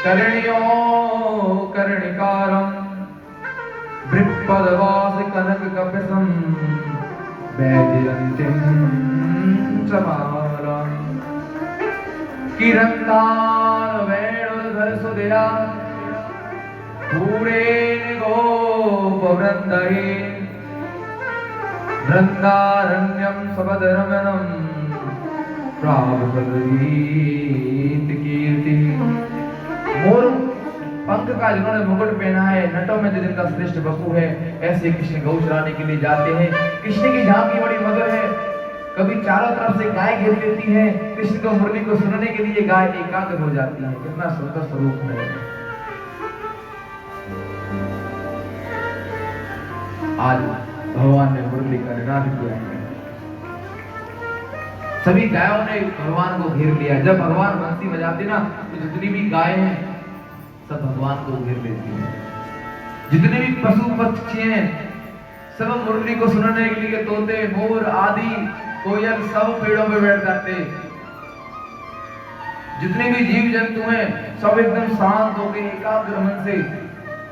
करणियो कर्णिकारं बृहत्पदवास कनक कपिसं वैजयन्तीं समारं किरन्दान वेणुधर सुदया पूरेण गोपवृन्दये वृन्दारण्यं सबदरमणं प्रावसद्गीत कीर्ति। मोर पंख का जिन्होंने मुकुट पहना है, नटों में जो जिनका श्रेष्ठ बपू है, ऐसे कृष्ण गौ चराने के लिए जाते हैं। कृष्ण की झांकी बड़ी मधुर है, कभी चारों तरफ से गाय घेर लेती है, कृष्ण को मुरली को सुनने के लिए गाय एकाग्र हो जाती है। कितना सुंदर स्वरूप है। आज भगवान ने मुरली का निनाद किया है, सभी गायों ने भगवान को घेर लिया। जब भगवान बंसी बजाते ना तो जितनी भी गाय हैं सब भगवान को घेर लेती हैं। जितने भी पशु पक्षी हैं सब मुरली को सुनने के लिए, तोते मोर आदि कोयल सब पेड़ों पे बैठ जाते। जितने भी जीव जंतु हैं सब एकदम शांत होकर एकाग्र मन से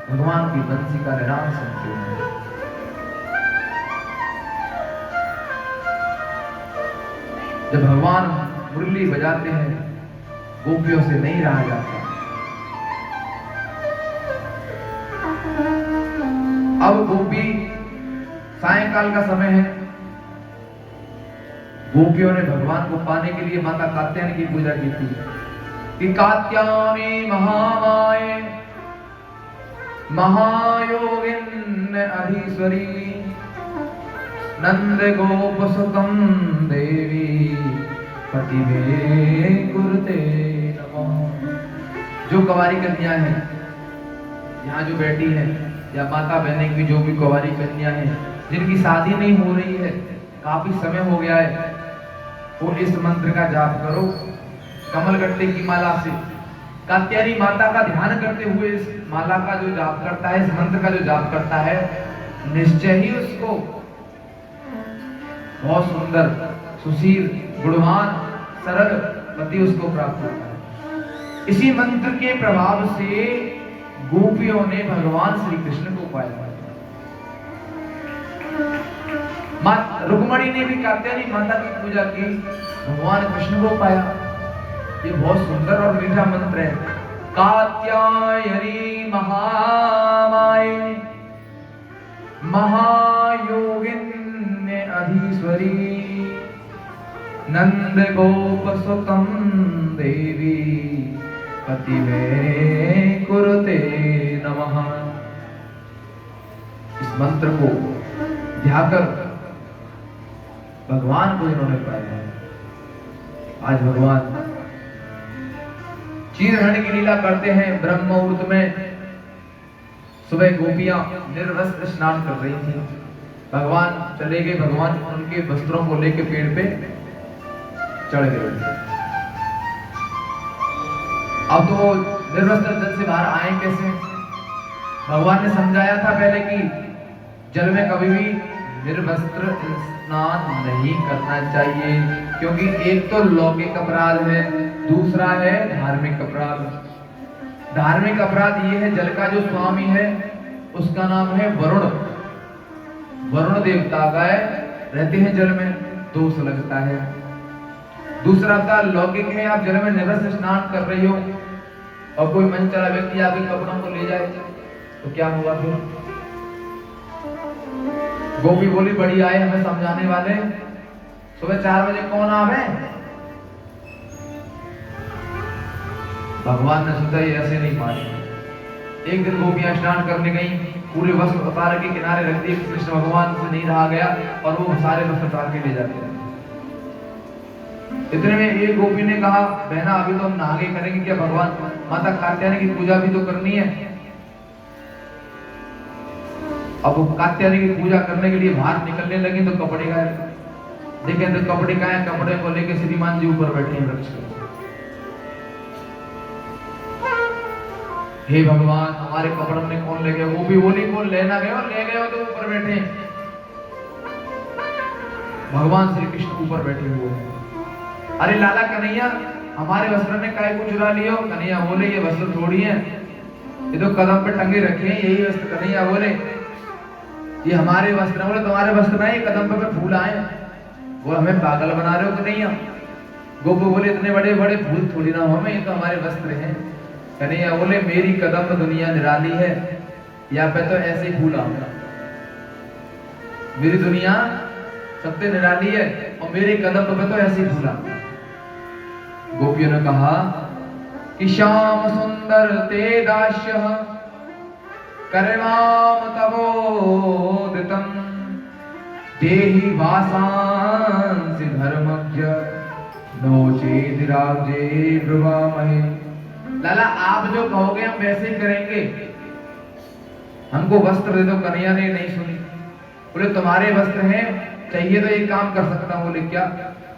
भगवान की बंसी का निनाद सुनते हैं। जब भगवान मुरली बजाते हैं गोपियों से नहीं रहा जाता। अब गोपी, सायंकाल का समय है, गोपियों ने भगवान को पाने के लिए माता कात्यायनी की पूजा की थी कि कात्यायनी महामाये महायोगिन अधीश्वरी नंद गोप सुतम देवी पतिवे कुरुते नमः। जो कुंवारी कन्या है यहाँ जो बैठी है, या माता बहने की जो भी कुंवारी कन्या है जिनकी शादी नहीं हो रही है, काफी समय हो गया है, वो इस मंत्र का जाप करो कमलगट्टे की माला से। कात्यायनी माता का ध्यान करते हुए इस माला का जो जाप करता है, इस मंत्र का जो जाप करता है, निश्चय ही उसको बहुत सुंदर सुशील गुणवान सरल पति उसको प्राप्त होता है। इसी मंत्र के प्रभाव से गोपियों ने भगवान श्री कृष्ण को पाया। रुक्मणी ने भी कात्यायनी माता की पूजा की, भगवान कृष्ण को पाया। ये बहुत सुंदर और मीठा मंत्र है। कात्यायनी महामाये महायोगिन अधीश्वरी नंद गोप सुतम देवी पतिवे कुरुते नमः। इस मंत्र को ध्याकर भगवान को इन्होंने पाया। आज भगवान चीरहरण की लीला करते हैं। ब्रह्म मुहूर्त में सुबह गोपियां निर्वस्त्र स्नान कर रही थी, भगवान चले गए। भगवान उनके वस्त्रों को लेकर पेड़ पे चढ़ गए। अब तो निर्वस्त्र जल से बाहर आए कैसे? भगवान ने समझाया था पहले कि जल में कभी भी निर्वस्त्र स्नान नहीं करना चाहिए, क्योंकि एक तो लौकिक अपराध है, दूसरा है धार्मिक अपराध। धार्मिक अपराध ये है, जल का जो स्वामी है उसका नाम है वरुण। वरुण देवता गाय रहते हैं जल में, दोष लगता है। दूसरा का लौकिक है, आप जल में निर्वस्त्र स्नान कर रही हो और कोई मन चला व्यक्ति आपके कपड़ों को ले जाए तो क्या होगा फिर? गोपी बोली बड़ी आए हमें समझाने वाले, सुबह 4 बजे कौन आवे? भगवान ने सोचा ये ऐसे नहीं पाए। एक दिन गोपियां स्नान करने गई, पूरे वस्त्र उतार के किनारे रख दिए। कृष्ण भगवान से नहीं रहा गया और वो सारे वस्त्र उतार के ले जाते हैं। इतने में एक गोपी ने कहा, बहना अभी तो हम नहा के करेंगे क्या? भगवान माता कात्यायनी की पूजा भी तो करनी है। अब वो कात्यायनी की पूजा करने के लिए बाहर निकलने लगी तो कपड़े गायब। देखें तो कपड़े गायब, कपड़े को लेकर श्रीमान जी ऊपर बैठे हैं वृक्ष पर। हे भगवान हमारे कपड़ों ने कौन ले गया? वो भी बोली कौन लेना गया और ले गए हो तो ऊपर बैठे। भगवान श्री कृष्ण ऊपर बैठे हुए हैं। अरे लाला कन्हैया हमारे वस्त्र ने काय को चुरा लियो? कन्हैया बोले ये वस्त्र थोड़ी है, ये तो कदम पे टंगे रखे हैं, यही वस्त्र। कन्हैया बोले ये हमारे वस्त्र। बोले तुम्हारे वस्त्र नहीं, कदम पे फूल आए। वो हमें पागल बना रहे हो कन्हैया? गोपी बोले इतने बड़े बड़े फूल थोड़ी ना हमें, ये तो हमारे वस्त्र हैं। कन्हैया बोले मेरी कदम दुनिया निराली है, या पे तो ऐसे ही फूल आऊंगा। मेरी दुनिया सबसे निराली है और मेरे कदम पे तो ऐसे ही फूल आऊंगा। गोपियों ने कहा कि श्याम सुंदर ते दास्यः करवाम तवोदितम् देहि वासांसि धर्मज्ञ नो चेदिराजे ब्रुवामहे। लाला आप जो कहोगे हम वैसे ही करेंगे, हमको वस्त्र दे दो। कन्हैया ने नहीं सुनी। बोले तुम्हारे वस्त्र हैं, चाहिए तो एक काम कर सकता हूं। बोले क्या?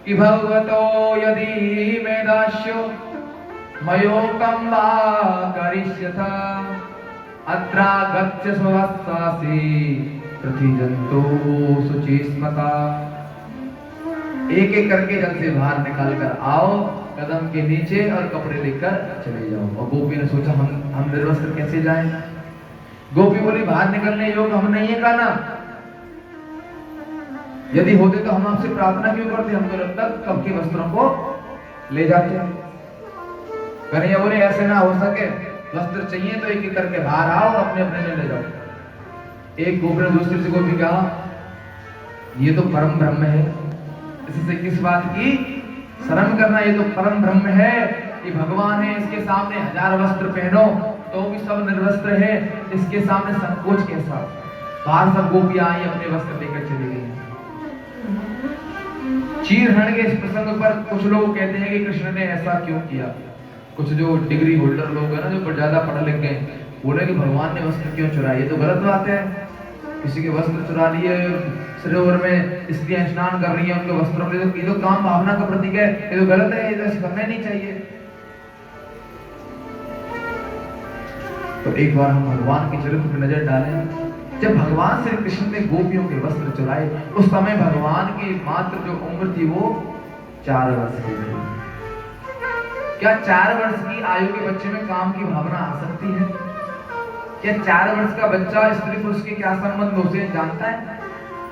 कि भगवतो यदि मे दास्यो मयोकं वा करिष्यथ अत्रागत्य स्वस्तासि प्रतिजंतो सुचिस्मता। एक एक करके जल से बाहर निकाल कर आओ, कदम के नीचे और कपड़े लेकर चले जाओ। और गोपी ने सोचा हम निर्वस्त्र कैसे जाएं? गोपी बोली बाहर निकलने योग हम नहीं है काना, यदि होते तो हम आपसे प्रार्थना क्यों करते? हमको लगता कब के वस्त्रों को ले जाते हैं। कन्हैया बोले ऐसे ना हो सके, वस्त्र चाहिए तो एक एक करके बाहर आओ, अपने अपने ले जाओ। एक गोपी ने दूसरे से गोपी कहा ये तो परम ब्रह्म है, इससे किस बात की शर्म करना? ये तो परम ब्रह्म है, ये भगवान है, इसके सामने हजार वस्त्र पहनो तो भी सब निर्वस्त्र है, इसके सामने संकोच कैसा? बाहर सब गोपियां आई, अपने वस्त्र लेकर चली गई। चीरहरण के इस प्रसंग पर कुछ लोग कहते हैं कि कृष्ण ने ऐसा क्यों किया। कुछ जो डिग्री होल्डर लोग हैं ना, जो ज्यादा पढ़ लिख गए, बोले कि भगवान ने वस्त्र क्यों चुराए? ये तो गलत बात है। किसी के वस्त्र चुरा लिए, सरोवर में स्त्रियां स्नान कर रही हैं, उनके वस्त्रों में, ये तो काम भावना का प्रतीक है, ये तो गलत है, ये तो करना नहीं चाहिए। तो एक बार हम भगवान के चरित्र पर नजर डालें। जब भगवान श्री कृष्ण ने गोपियों के वस्त्र चुराए, उस समय भगवान की मात्र जो उम्र थी वो 4 वर्ष की थी। क्या 4 वर्ष की आयु के बच्चे में काम की भावना आ सकती है? क्या 4 वर्ष का बच्चा स्त्री पुरुष के क्या संबंध उसे जानता है?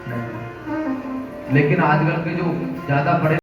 नहीं। लेकिन आजकल के जो ज्यादा बड़े